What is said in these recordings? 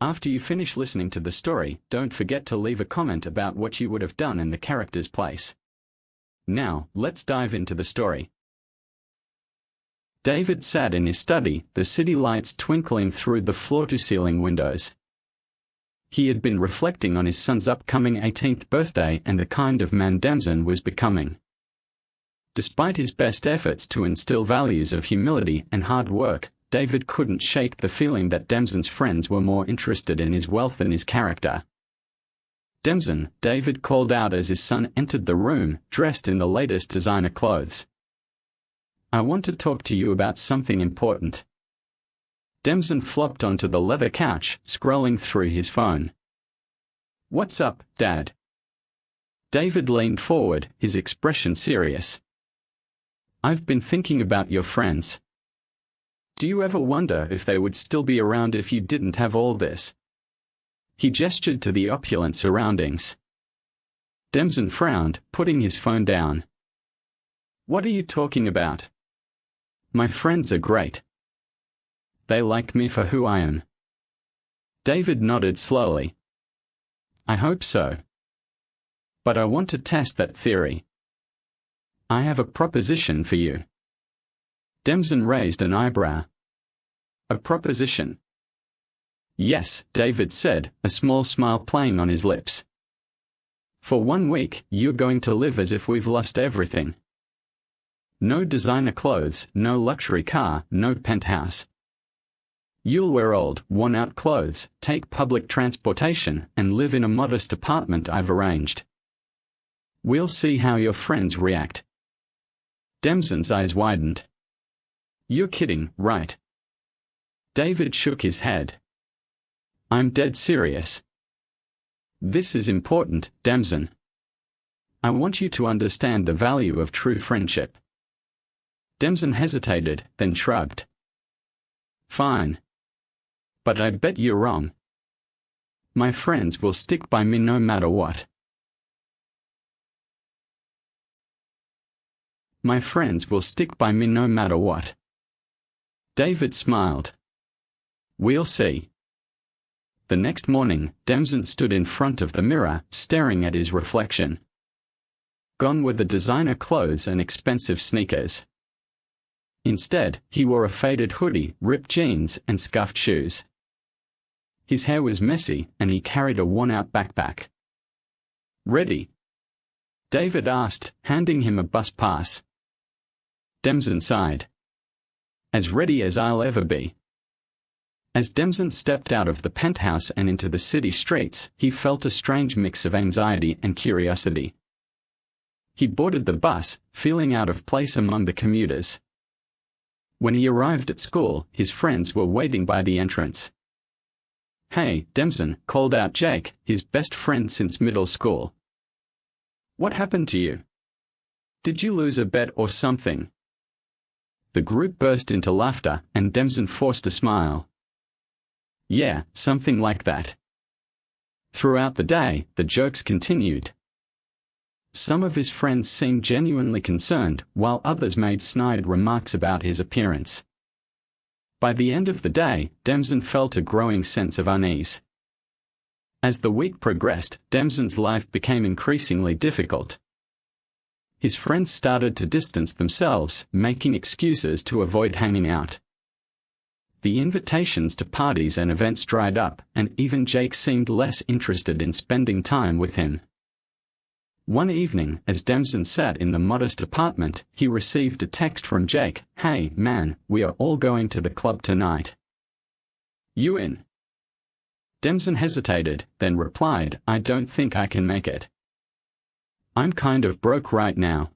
After you finish listening to the story, don't forget to leave a comment about what you would have done in the character's place. Now, let's dive into the story. David sat in his study, the city lights twinkling through the floor-to-ceiling windows. He had been reflecting on his son's upcoming 18th birthday and the kind of man Damson was becoming. Despite his best efforts to instill values of humility and hard work, David couldn't shake the feeling that Damson's friends were more interested in his wealth than his character. "Damson," David called out as his son entered the room, dressed in the latest designer clothes. "I want to talk to you about something important." Damson flopped onto the leather couch, scrolling through his phone. "What's up, Dad?" David leaned forward, his expression serious. "I've been thinking about your friends. Do you ever wonder if they would still be around if you didn't have all this?" He gestured to the opulent surroundings. Damson frowned, putting his phone down. "What are you talking about?" "My friends are great. They like me for who I am." David nodded slowly. "I hope so. But I want to test that theory. I have a proposition for you." Damson raised an eyebrow. "A proposition?" "Yes," David said, a small smile playing on his lips. "For 1 week, you're going to live as if we've lost everything. No designer clothes, no luxury car, no penthouse. You'll wear old, worn-out clothes, take public transportation, and live in a modest apartment I've arranged. We'll see how your friends react." Damson's eyes widened. "You're kidding, right?" David shook his head. "I'm dead serious. This is important, Damson. I want you to understand the value of true friendship." Damson hesitated, then shrugged. "Fine. But I bet you're wrong. My friends will stick by me no matter what. My friends will stick by me no matter what." David smiled. "We'll see." The next morning, Damson stood in front of the mirror, staring at his reflection. Gone were the designer clothes and expensive sneakers. Instead, he wore a faded hoodie, ripped jeans, and scuffed shoes. His hair was messy, and he carried a worn-out backpack. "Ready?" David asked, handing him a bus pass. Damson sighed. "As ready as I'll ever be." As Damson stepped out of the penthouse and into the city streets, he felt a strange mix of anxiety and curiosity. He boarded the bus, feeling out of place among the commuters. When he arrived at school, his friends were waiting by the entrance. "Hey, Damson," called out Jake, his best friend since middle school. "What happened to you? Did you lose a bet or something?" The group burst into laughter, and Damson forced a smile. "Yeah, something like that." Throughout the day, the jokes continued. Some of his friends seemed genuinely concerned, while others made snide remarks about his appearance. By the end of the day, Damson felt a growing sense of unease. As the week progressed, Damson's life became increasingly difficult. His friends started to distance themselves, making excuses to avoid hanging out. The invitations to parties and events dried up, and even Jake seemed less interested in spending time with him. One evening, as Damson sat in the modest apartment, he received a text from Jake. "Hey, man, we are all going to the club tonight. You in?" Damson hesitated, then replied, "I don't think I can make it. I'm kind of broke right now."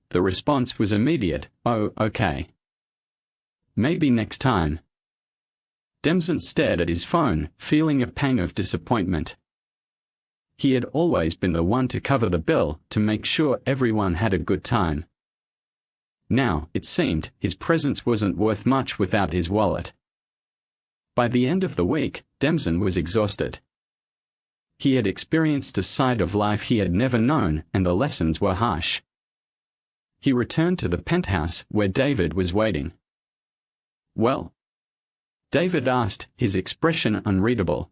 The response was immediate. "Oh, okay. Maybe next time." Damson stared at his phone, feeling a pang of disappointment. He had always been the one to cover the bill, to make sure everyone had a good time. Now, it seemed, his presence wasn't worth much without his wallet. By the end of the week, Damson was exhausted. He had experienced a side of life he had never known, and the lessons were harsh. He returned to the penthouse, where David was waiting. "Well, David asked, his expression unreadable.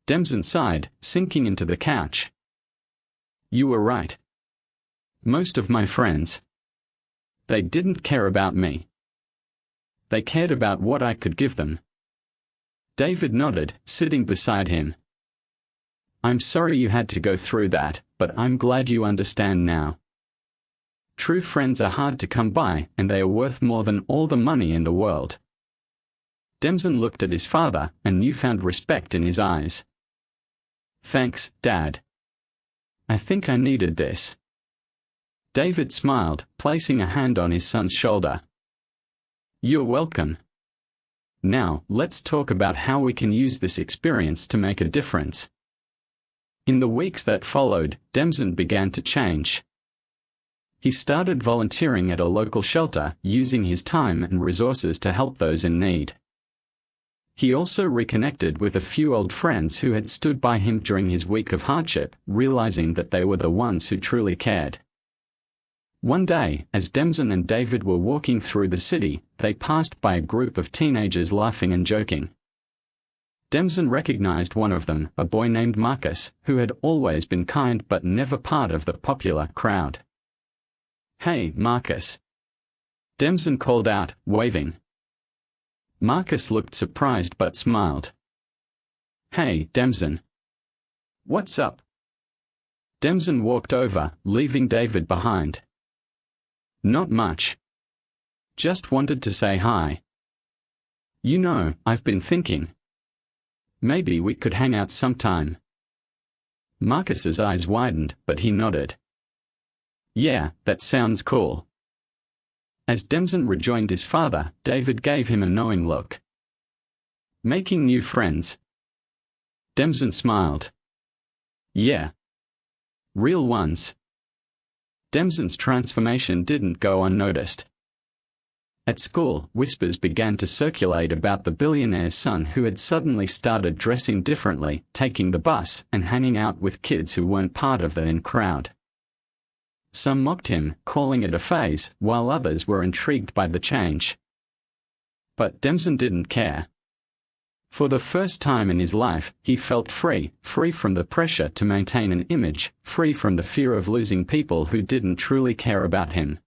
Demson sighed, sinking into the couch. You were right. Most of my friends. They didn't care about me. They cared about what I could give them. David nodded, sitting beside him. I'm sorry you had to go through that, but I'm glad you understand now. True friends are hard to come by, and they are worth more than all the money in the world. Demson looked at his father, a newfound respect in his eyes. Thanks, Dad. I think I needed this. David smiled, placing a hand on his son's shoulder. You're welcome. Now, let's talk about how we can use this experience to make a difference. In the weeks that followed, Demson began to change. He started volunteering at a local shelter, using his time and resources to help those in need. He also reconnected with a few old friends who had stood by him during his week of hardship, realizing that they were the ones who truly cared. One day, as Demson and David were walking through the city, they passed by a group of teenagers laughing and joking. Demson recognized one of them, a boy named Marcus, who had always been kind but never part of the popular crowd. Hey, Marcus. Demson called out, waving. Marcus looked surprised but smiled. Hey, Demson. What's up? Demson walked over, leaving David behind. Not much. Just wanted to say hi. You know, I've been thinking. Maybe we could hang out sometime. Marcus's eyes widened, but he nodded. Yeah, that sounds cool. As Demson rejoined his father, David gave him a knowing look. Making new friends? Demson smiled. Yeah. Real ones. Demson's transformation didn't go unnoticed. At school, whispers began to circulate about the billionaire's son who had suddenly started dressing differently, taking the bus, and hanging out with kids who weren't part of the in crowd. Some mocked him, calling it a phase, while others were intrigued by the change. But Demson didn't care. For the first time in his life, he felt free from the pressure to maintain an image, free from the fear of losing people who didn't truly care about him.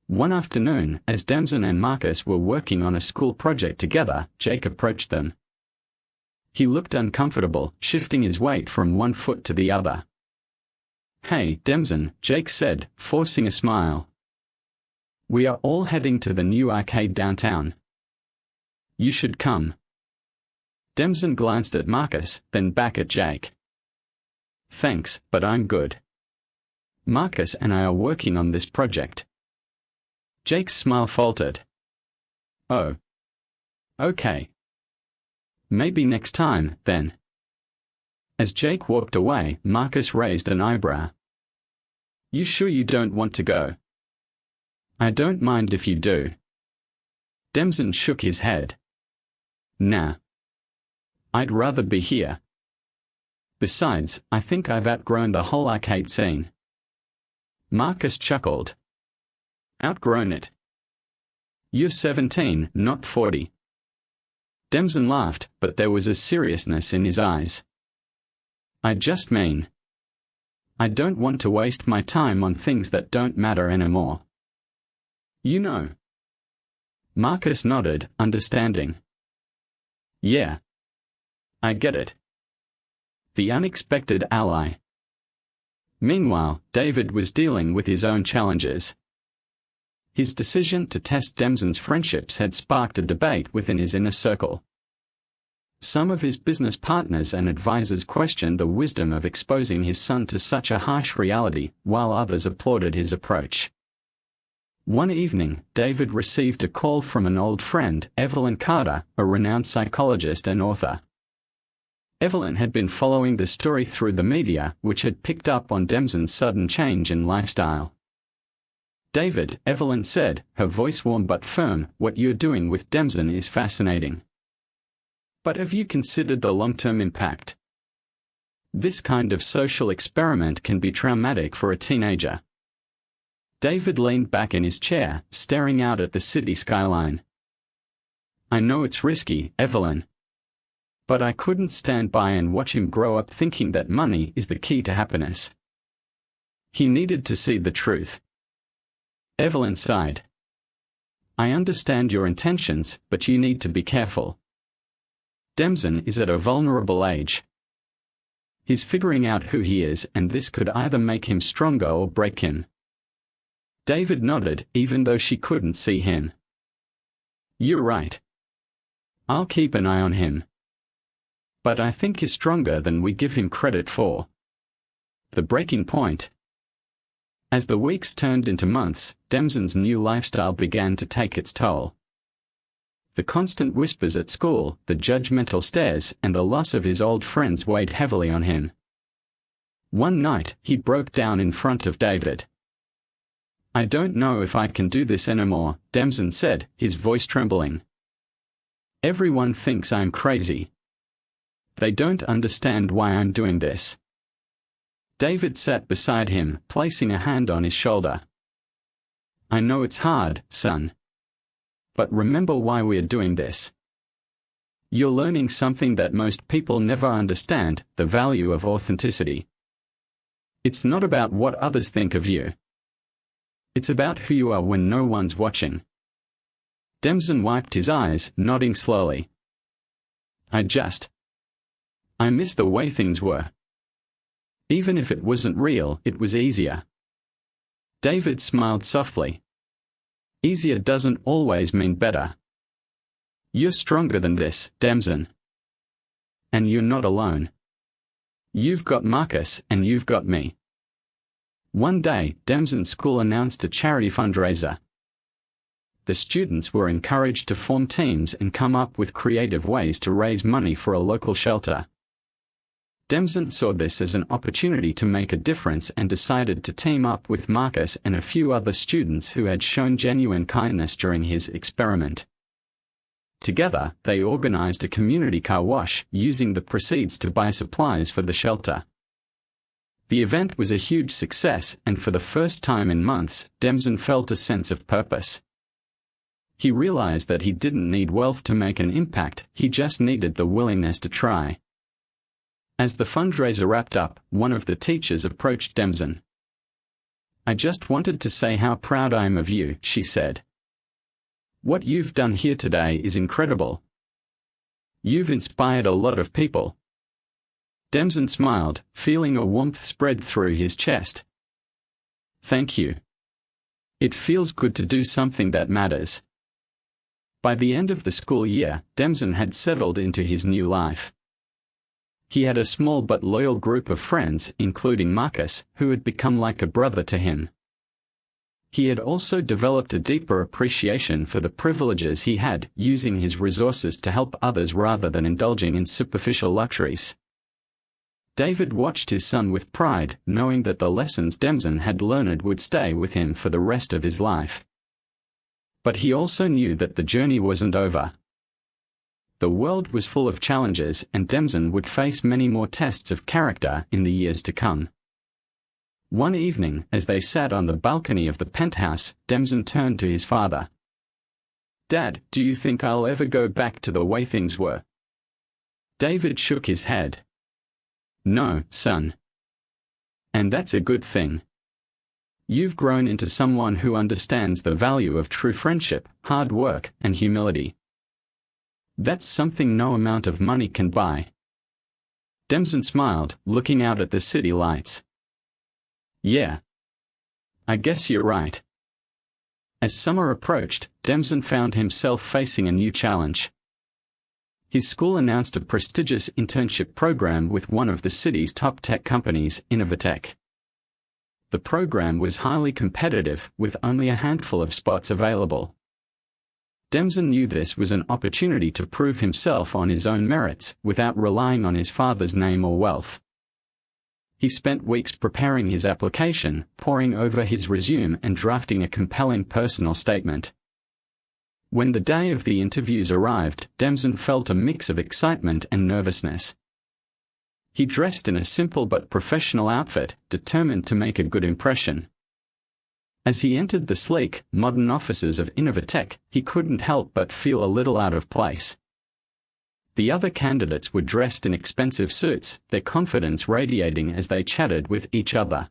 One afternoon, as Demson and Marcus were working on a school project together, Jake approached them. He looked uncomfortable, shifting his weight from one foot to the other. Hey, Demson, Jake said, forcing a smile. We are all heading to the new arcade downtown. You should come. Demson glanced at Marcus, then back at Jake. Thanks, but I'm good. Marcus and I are working on this project. Jake's smile faltered. Oh. Okay. Maybe next time, then. As Jake walked away, Marcus raised an eyebrow. You sure you don't want to go? I don't mind if you do. Demson shook his head. Nah. I'd rather be here. Besides, I think I've outgrown the whole arcade scene. Marcus chuckled. Outgrown it? You're 17, not 40. Demson laughed, but there was a seriousness in his eyes. I just mean, I don't want to waste my time on things that don't matter anymore. You know. Marcus nodded, understanding. Yeah. I get it. The unexpected ally. Meanwhile, David was dealing with his own challenges. His decision to test Demson's friendships had sparked a debate within his inner circle. Some of his business partners and advisors questioned the wisdom of exposing his son to such a harsh reality, while others applauded his approach. One evening, David received a call from an old friend, Evelyn Carter, a renowned psychologist and author. Evelyn had been following the story through the media, which had picked up on Demson's sudden change in lifestyle. David, Evelyn said, her voice warm but firm, what you're doing with Demson is fascinating. But have you considered the long-term impact? This kind of social experiment can be traumatic for a teenager. David leaned back in his chair, staring out at the city skyline. I know it's risky, Evelyn. But I couldn't stand by and watch him grow up thinking that money is the key to happiness. He needed to see the truth. Evelyn sighed. I understand your intentions, but you need to be careful. Damson is at a vulnerable age. He's figuring out who he is, and this could either make him stronger or break him. David nodded, even though she couldn't see him. You're right. I'll keep an eye on him. But I think he's stronger than we give him credit for. The breaking point. As the weeks turned into months, Damson's new lifestyle began to take its toll. The constant whispers at school, the judgmental stares, and the loss of his old friends weighed heavily on him. One night, he broke down in front of David. I don't know if I can do this anymore, Damson said, his voice trembling. Everyone thinks I'm crazy. They don't understand why I'm doing this. David sat beside him, placing a hand on his shoulder. I know it's hard, son. But remember why we're doing this. You're learning something that most people never understand, the value of authenticity. It's not about what others think of you. It's about who you are when no one's watching. Damson wiped his eyes, nodding slowly. I miss the way things were. Even if it wasn't real, it was easier. David smiled softly. Easier doesn't always mean better. You're stronger than this, Damson. And you're not alone. You've got Marcus, and you've got me. One day, Damson's school announced a charity fundraiser. The students were encouraged to form teams and come up with creative ways to raise money for a local shelter. Damson saw this as an opportunity to make a difference and decided to team up with Marcus and a few other students who had shown genuine kindness during his experiment. Together, they organized a community car wash, using the proceeds to buy supplies for the shelter. The event was a huge success, and for the first time in months, Damson felt a sense of purpose. He realized that he didn't need wealth to make an impact, he just needed the willingness to try. As the fundraiser wrapped up, one of the teachers approached Damson. I just wanted to say how proud I am of you, she said. What you've done here today is incredible. You've inspired a lot of people. Damson smiled, feeling a warmth spread through his chest. Thank you. It feels good to do something that matters. By the end of the school year, Damson had settled into his new life. He had a small but loyal group of friends, including Marcus, who had become like a brother to him. He had also developed a deeper appreciation for the privileges he had, using his resources to help others rather than indulging in superficial luxuries. David watched his son with pride, knowing that the lessons Damson had learned would stay with him for the rest of his life. But he also knew that the journey wasn't over. The world was full of challenges, and Damson would face many more tests of character in the years to come. One evening, as they sat on the balcony of the penthouse, Damson turned to his father. Dad, do you think I'll ever go back to the way things were? David shook his head. No, son. And that's a good thing. You've grown into someone who understands the value of true friendship, hard work, and humility. That's something no amount of money can buy. Damson smiled, looking out at the city lights. Yeah. I guess you're right. As summer approached, Damson found himself facing a new challenge. His school announced a prestigious internship program with one of the city's top tech companies, Innovatech. The program was highly competitive, with only a handful of spots available. Damson knew this was an opportunity to prove himself on his own merits, without relying on his father's name or wealth. He spent weeks preparing his application, poring over his resume and drafting a compelling personal statement. When the day of the interviews arrived, Damson felt a mix of excitement and nervousness. He dressed in a simple but professional outfit, determined to make a good impression. As he entered the sleek, modern offices of Innovatech, he couldn't help but feel a little out of place. The other candidates were dressed in expensive suits, their confidence radiating as they chatted with each other.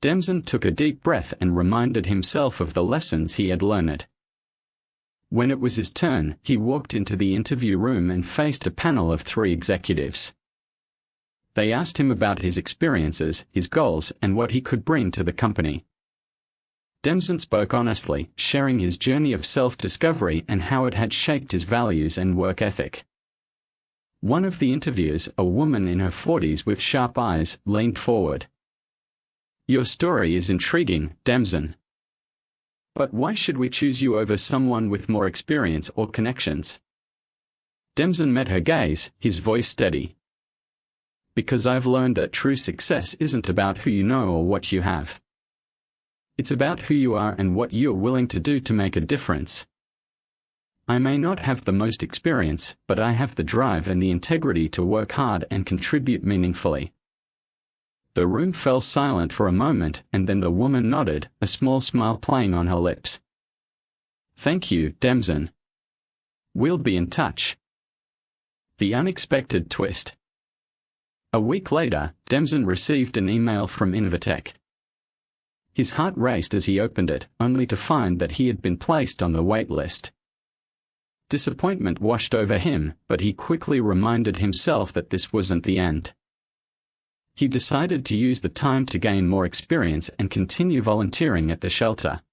Demson took a deep breath and reminded himself of the lessons he had learned. When it was his turn, he walked into the interview room and faced a panel of 3 executives. They asked him about his experiences, his goals, and what he could bring to the company. Demson spoke honestly, sharing his journey of self-discovery and how it had shaped his values and work ethic. One of the interviewers, a woman in her 40s with sharp eyes, leaned forward. "Your story is intriguing, Demson. But why should we choose you over someone with more experience or connections?" Demson met her gaze, his voice steady. "Because I've learned that true success isn't about who you know or what you have. It's about who you are and what you're willing to do to make a difference. I may not have the most experience, but I have the drive and the integrity to work hard and contribute meaningfully." The room fell silent for a moment, and then the woman nodded, a small smile playing on her lips. "Thank you, Demson. We'll be in touch." The unexpected twist. A week later, Demson received an email from Innovatech. His heart raced as he opened it, only to find that he had been placed on the wait list. Disappointment washed over him, but he quickly reminded himself that this wasn't the end. He decided to use the time to gain more experience and continue volunteering at the shelter.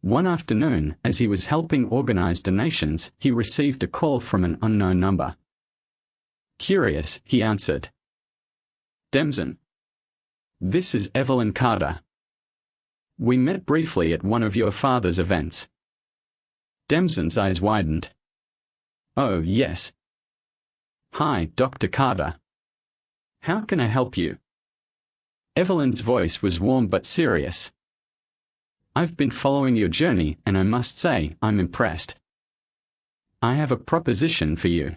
One afternoon, as he was helping organize donations, he received a call from an unknown number. Curious, he answered. "Demson. This is Evelyn Carter. We met briefly at one of your father's events." Demson's eyes widened. "Oh, yes. Hi, Dr. Carter. How can I help you?" Evelyn's voice was warm but serious. "I've been following your journey, and I must say, I'm impressed. I have a proposition for you.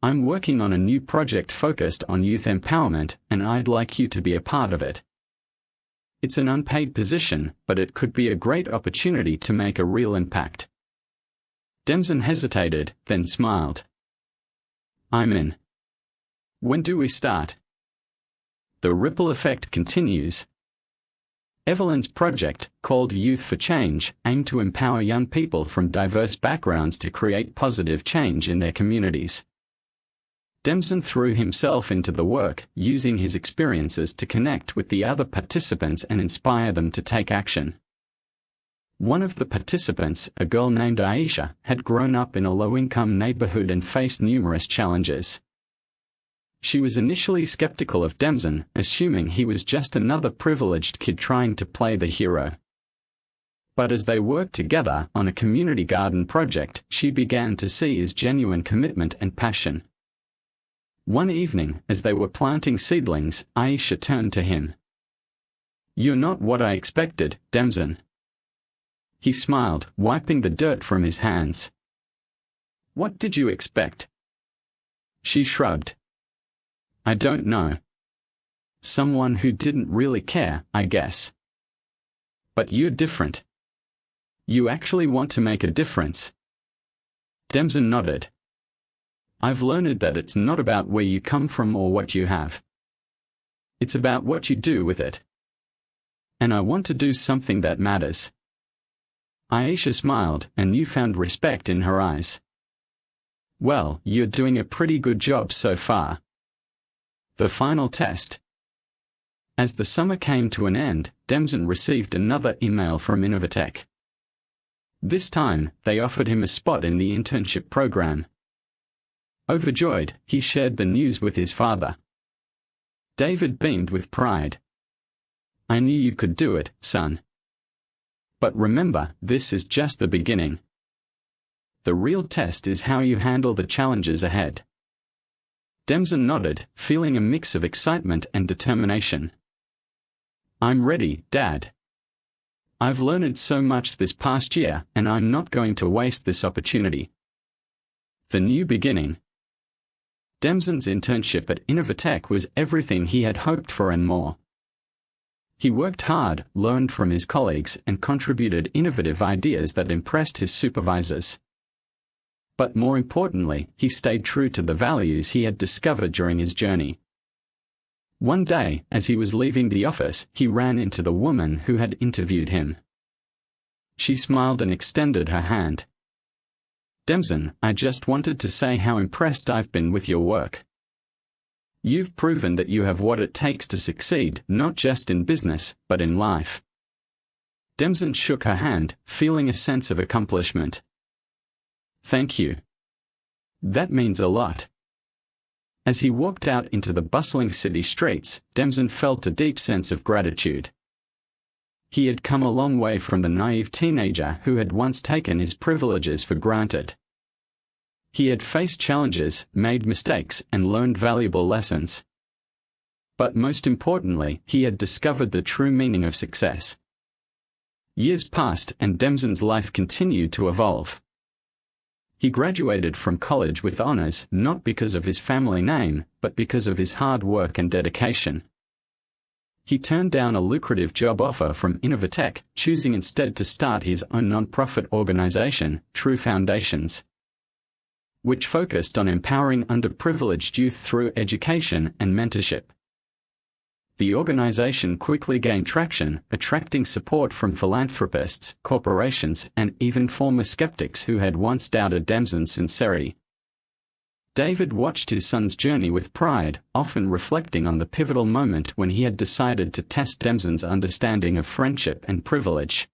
I'm working on a new project focused on youth empowerment, and I'd like you to be a part of it. It's an unpaid position, but it could be a great opportunity to make a real impact." Demson hesitated, then smiled. "I'm in. When do we start?" The ripple effect continues. Evelyn's project, called Youth for Change, aimed to empower young people from diverse backgrounds to create positive change in their communities. Demson threw himself into the work, using his experiences to connect with the other participants and inspire them to take action. One of the participants, a girl named Aisha, had grown up in a low-income neighborhood and faced numerous challenges. She was initially skeptical of Demson, assuming he was just another privileged kid trying to play the hero. But as they worked together on a community garden project, she began to see his genuine commitment and passion. One evening, as they were planting seedlings, Aisha turned to him. "You're not what I expected, Demson." He smiled, wiping the dirt from his hands. "What did you expect?" She shrugged. "I don't know. Someone who didn't really care, I guess. But you're different. You actually want to make a difference." Demson nodded. "I've learned that it's not about where you come from or what you have. It's about what you do with it. And I want to do something that matters." Aisha smiled, a newfound respect in her eyes. "Well, you're doing a pretty good job so far." The final test. As the summer came to an end, Demson received another email from Innovatech. This time, they offered him a spot in the internship program. Overjoyed, he shared the news with his father. David beamed with pride. "I knew you could do it, son. But remember, this is just the beginning. The real test is how you handle the challenges ahead." Demson nodded, feeling a mix of excitement and determination. "I'm ready, Dad. I've learned so much this past year, and I'm not going to waste this opportunity." The new beginning. Demson's internship at Innovatech was everything he had hoped for and more. He worked hard, learned from his colleagues, and contributed innovative ideas that impressed his supervisors. But more importantly, he stayed true to the values he had discovered during his journey. One day, as he was leaving the office, he ran into the woman who had interviewed him. She smiled and extended her hand. "Demson, I just wanted to say how impressed I've been with your work. You've proven that you have what it takes to succeed, not just in business, but in life." Demson shook her hand, feeling a sense of accomplishment. "Thank you. That means a lot." As he walked out into the bustling city streets, Demson felt a deep sense of gratitude. He had come a long way from the naive teenager who had once taken his privileges for granted. He had faced challenges, made mistakes, and learned valuable lessons. But most importantly, he had discovered the true meaning of success. Years passed, and Demson's life continued to evolve. He graduated from college with honors, not because of his family name, but because of his hard work and dedication. He turned down a lucrative job offer from Innovatech, choosing instead to start his own non-profit organization, True Foundations, which focused on empowering underprivileged youth through education and mentorship. The organization quickly gained traction, attracting support from philanthropists, corporations, and even former skeptics who had once doubted Demson's sincerity. David watched his son's journey with pride, often reflecting on the pivotal moment when he had decided to test Demson's understanding of friendship and privilege.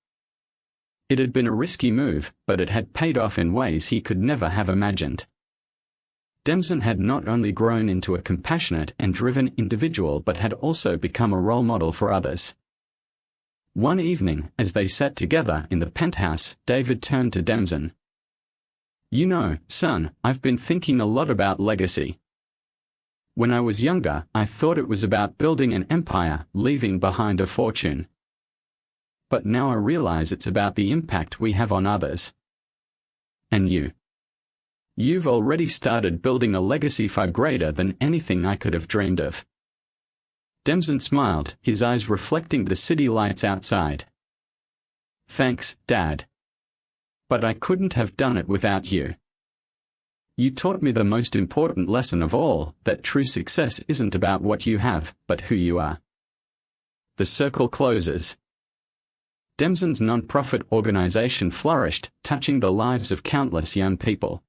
It had been a risky move, but it had paid off in ways he could never have imagined. Demson had not only grown into a compassionate and driven individual but had also become a role model for others. One evening, as they sat together in the penthouse, David turned to Demson. "You know, son, I've been thinking a lot about legacy. When I was younger, I thought it was about building an empire, leaving behind a fortune. But now I realize it's about the impact we have on others. And you've already started building a legacy far greater than anything I could have dreamed of." Demson smiled, his eyes reflecting the city lights outside. "Thanks, Dad. But I couldn't have done it without you. You taught me the most important lesson of all, that true success isn't about what you have, but who you are." The circle closes. Demson's non-profit organization flourished, touching the lives of countless young people.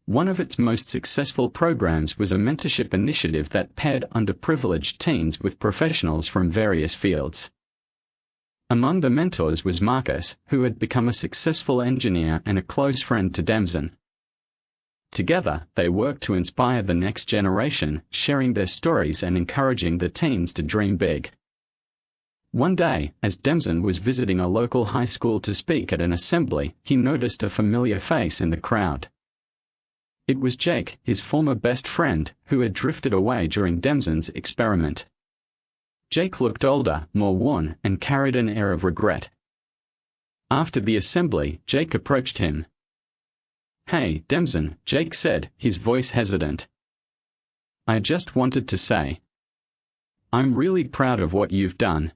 One of its most successful programs was a mentorship initiative that paired underprivileged teens with professionals from various fields. Among the mentors was Marcus, who had become a successful engineer and a close friend to Demson. Together, they worked to inspire the next generation, sharing their stories and encouraging the teens to dream big. One day, as Demson was visiting a local high school to speak at an assembly, he noticed a familiar face in the crowd. It was Jake, his former best friend, who had drifted away during Demson's experiment. Jake looked older, more worn, and carried an air of regret. After the assembly, Jake approached him. "Hey, Demson," Jake said, his voice hesitant. "I just wanted to say, I'm really proud of what you've done.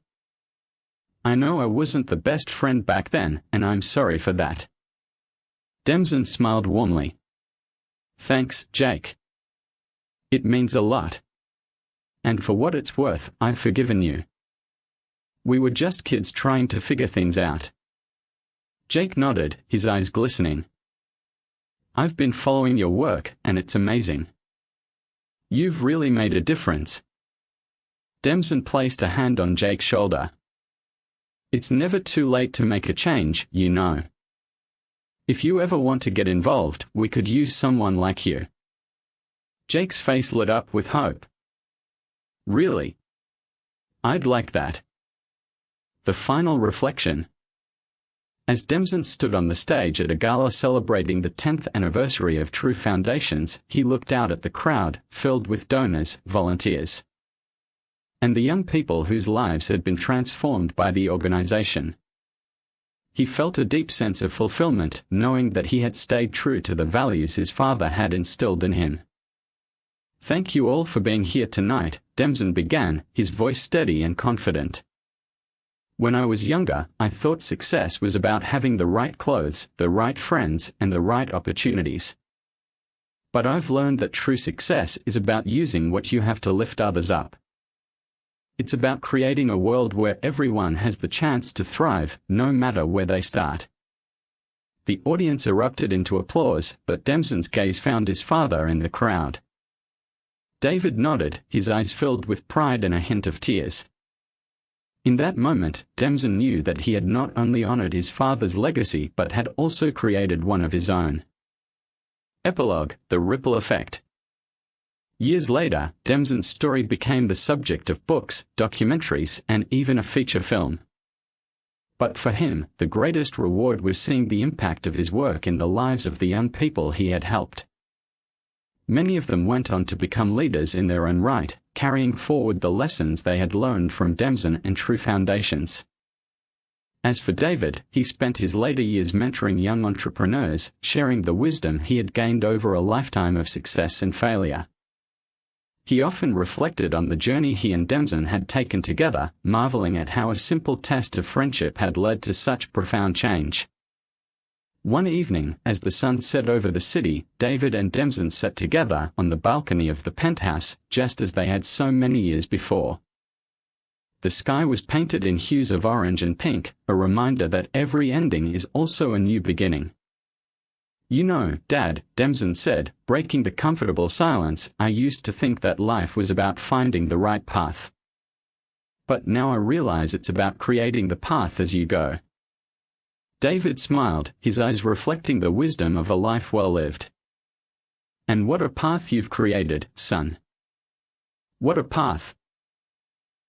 I know I wasn't the best friend back then, and I'm sorry for that." Demson smiled warmly. "Thanks, Jake. It means a lot. And for what it's worth, I've forgiven you. We were just kids trying to figure things out." Jake nodded, his eyes glistening. "I've been following your work, and it's amazing. You've really made a difference." Demson placed a hand on Jake's shoulder. "It's never too late to make a change, you know. If you ever want to get involved, we could use someone like you." Jake's face lit up with hope. "Really? I'd like that." The final reflection. As Demson stood on the stage at a gala celebrating the 10th anniversary of True Foundations, he looked out at the crowd, filled with donors, volunteers, and the young people whose lives had been transformed by the organization. He felt a deep sense of fulfillment, knowing that he had stayed true to the values his father had instilled in him. Thank you all for being here tonight, Demson began, his voice steady and confident. When I was younger, I thought success was about having the right clothes, the right friends, and the right opportunities. But I've learned that true success is about using what you have to lift others up. It's about creating a world where everyone has the chance to thrive, no matter where they start. The audience erupted into applause, but Demson's gaze found his father in the crowd. David nodded, his eyes filled with pride and a hint of tears. In that moment, Demson knew that he had not only honored his father's legacy but had also created one of his own. Epilogue: The Ripple Effect. Years later, Demson's story became the subject of books, documentaries, and even a feature film. But for him, the greatest reward was seeing the impact of his work in the lives of the young people he had helped. Many of them went on to become leaders in their own right, carrying forward the lessons they had learned from Demson and True Foundations. As for David, he spent his later years mentoring young entrepreneurs, sharing the wisdom he had gained over a lifetime of success and failure. He often reflected on the journey he and Demson had taken together, marveling at how a simple test of friendship had led to such profound change. One evening, as the sun set over the city, David and Demson sat together on the balcony of the penthouse, just as they had so many years before. The sky was painted in hues of orange and pink, a reminder that every ending is also a new beginning. You know, Dad, Demson said, breaking the comfortable silence, I used to think that life was about finding the right path. But now I realize it's about creating the path as you go. David smiled, his eyes reflecting the wisdom of a life well lived. And what a path you've created, son. What a path,